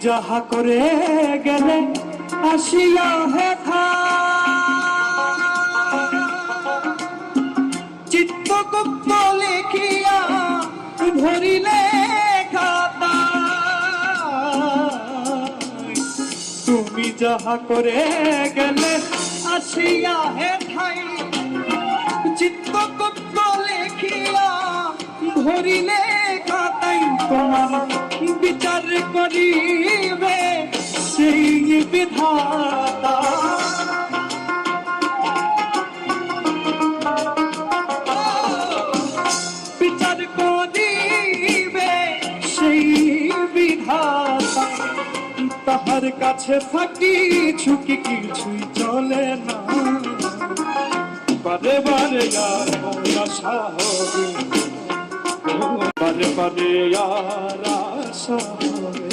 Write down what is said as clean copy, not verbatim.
যাহা করে গেলে আসিয়া হেথা চিত্তগুপ্ত লিখিয়া ভরিলে খাতা তুমি যাহা করে গেলে আসিয়া হেথাই চিত্তগুপ্ত লিখিয়া ভরিলে খাতাই তোমার বিচার করিবে সেই বিধাতা বিচার করিবে সেই বিধাতা তাহার কাছে ফাঁকি ঝুঁকি কিছুই চলে না বারে বারে আর আশা হবে বারে বারে আর আশা হবে